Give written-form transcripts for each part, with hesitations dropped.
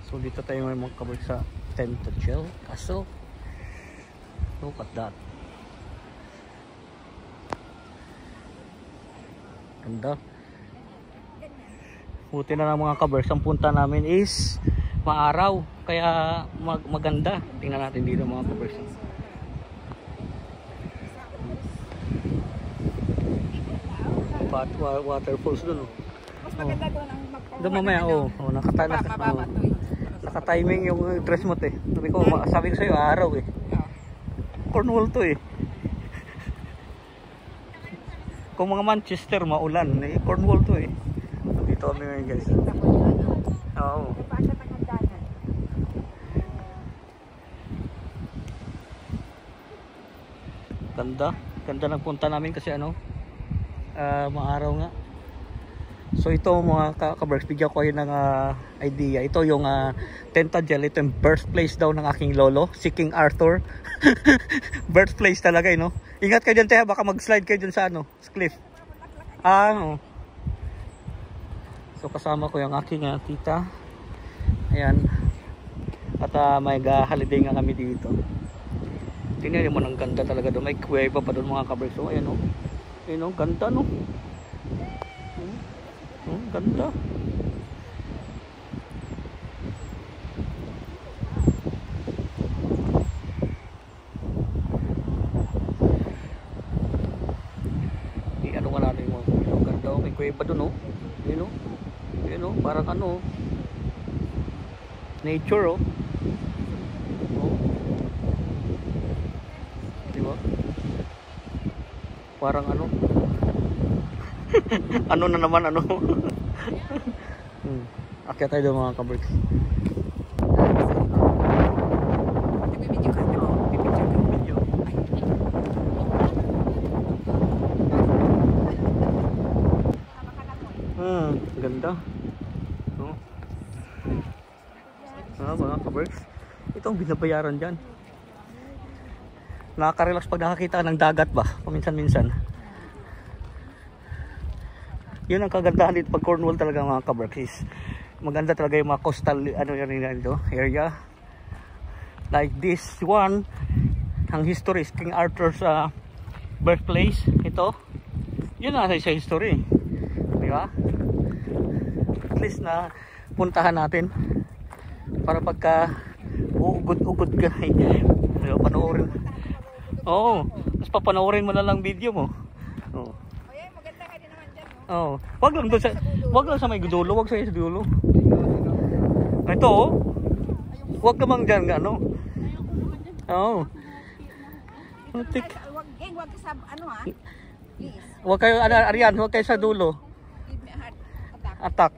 So dito tayo may magkabalik sa Tentagel Castle. Look at that. Ganda. Buti na lang mga kabers, ang punta namin is maaraw, kaya maganda. Tingnan natin dito mga kabers. Waterfalls dun, oh. Mas maganda doon ang magpapalala. Doon mamaya, naka-timing yung dress mo, te. Sabi ko sa'yo, araw eh. Cornwall to eh. Kung mga Manchester, maulan eh. Cornwall to eh. Dito kami ngayon, guys. Oo. Ganda. Ganda ng punta namin kasi maaraw nga. So ito mga ka-berks, bigyan ko kayo ng idea. Ito yung Tentagel, ito yung birthplace daw ng aking lolo, si King Arthur. Birthplace talaga no. Ingat kayo dyan, baka mag-slide kayo dyan sa sa cliff. Oh. So kasama ko yung aking tita. Ayan. At may holiday nga kami dito. Tingnan mo, ang ganda talaga doon. May kuweba pa doon mga ka-berks. So ayan Ayun ganda no. Ganda. Ano nga natin mo. Ganda. May kuweba doon Ayun parang nature Diba? Parang ano na naman Akyat tayo doon mga ka-berks. Ganda mga ka-berks. Ito ang binabayaran dyan. Nakaka-relax pag nakakita ng dagat ba paminsan-minsan. Yun ang kagandahan dito pag Cornwall talaga mga ka-berks. Maganda talaga yung mga coastal area like this one. Ang history is King Arthur's birthplace. Ito yun na sa history, di ba? At least na puntahan natin para pagka uugod-ugod ka panoorin. Mas papanoorin mo na lang video mo. Wag lang sa may dulo, wag sa dulo. Ito wag namang diyan Tik. Wag sa please. Wag kayo Arian, wag kayo sa dulo. Give me a heart attack.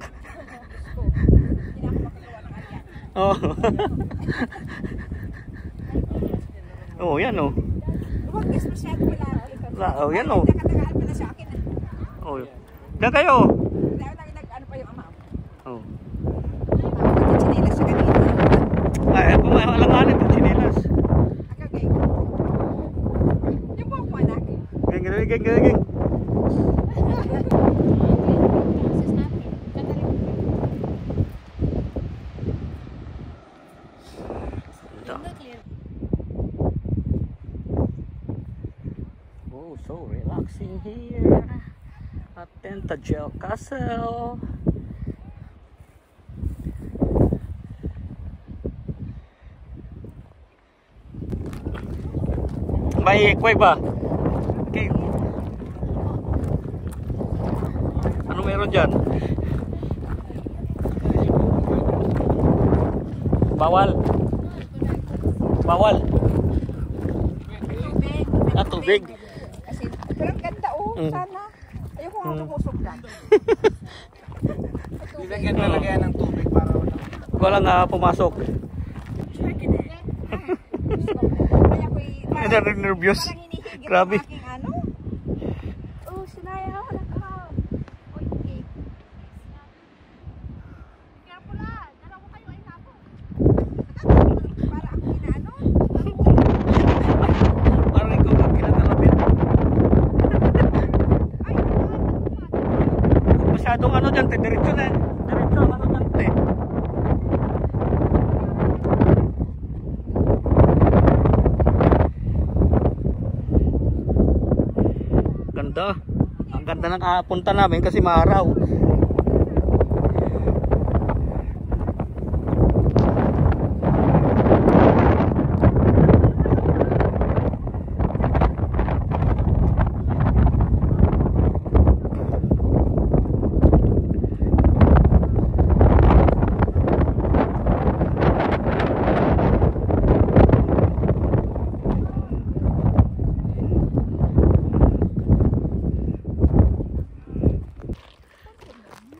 Yan Wag kasi masyado malaki. Yan Nakatagal pa na sa akin. Diyan kayo. Ano pa yung ama? Chinelas sa kanina. Alanganin yung chinelas. Akagay. Yung buhok mo anak. Geng. So relaxing here at Tentagel Castle. May kuweba. Okay. Ano meron dyan? Bawal. Tubig. Pero ang ganda sana. Ayoko nga lumusog dyan. Nilagyan talaga yan ng tubig para walang pumasok. Kaya ako'y nervous. Grabe. Sinaya ako na ka. Okay. Kaya pula, dalawa kayo ay napo. Para ako inaano. Parang ikaw ang kinakalapit. Masyadong dyan, diretso na. Diretso, dyan, ganda. Ang ganda ng punta namin kasi maaraw.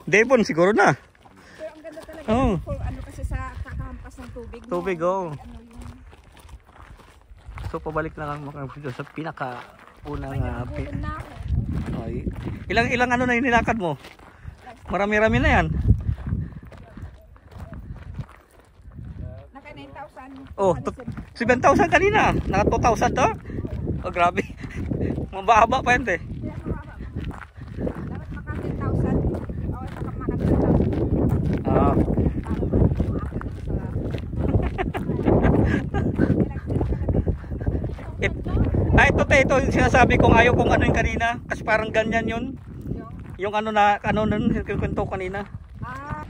Devon siguro na. Pero ang ganda talaga. Oh. Ano kasi sa kakahampas ng tubig. Tubig, oh. Ano yung So pabalik na lang mga video sa pinaka unang gutom na ako. ay, ilang ano na yung nilakad mo? Marami-rami na yan. Naka 9,000. Oh, 7,000 kanina. Naka 2,000 to. Oh, grabe. Mababa pa yan, te. Kaya mababa. Dapat maka 10,000. O, maka 10,000. Ah. Ito te, ito yung sinasabi kong ayaw kung ano yung kanina. Kasi parang ganyan yun. Yung ano nun, yung kwento kanina. Ah,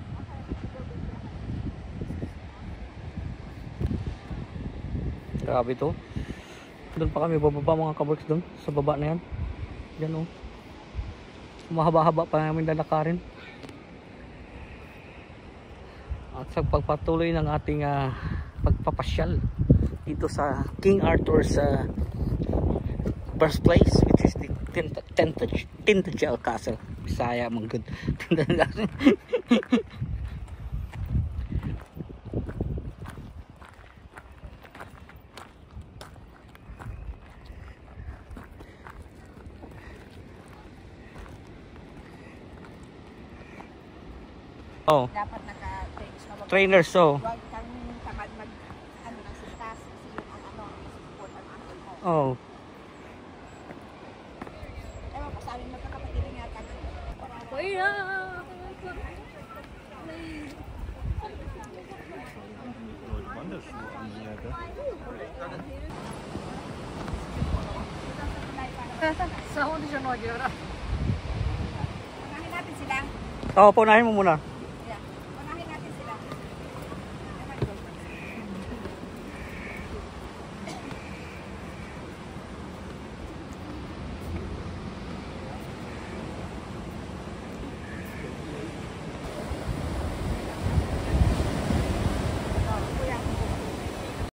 Grabe to. Doon pa kami bababa mga kaworks doon. Sa baba na yan. Yan o. Mahaba-haba pa namin lalakarin. At sa pagpatuloy ng ating pagpapasyal dito sa King Arthur's birthplace, which is the Tintagel Castle. Bisaya mong good. Oh, dapat naka-trains na trainer so. Huwag kang tamad mag ano ng sintas kasi yung ano support ang uncle mo. Oh. Ewan ko sa amin magkakapatid nga taga. Kuya! Sa ako di siya nagyara. Unahin natin sila. Oh, punahin mo muna.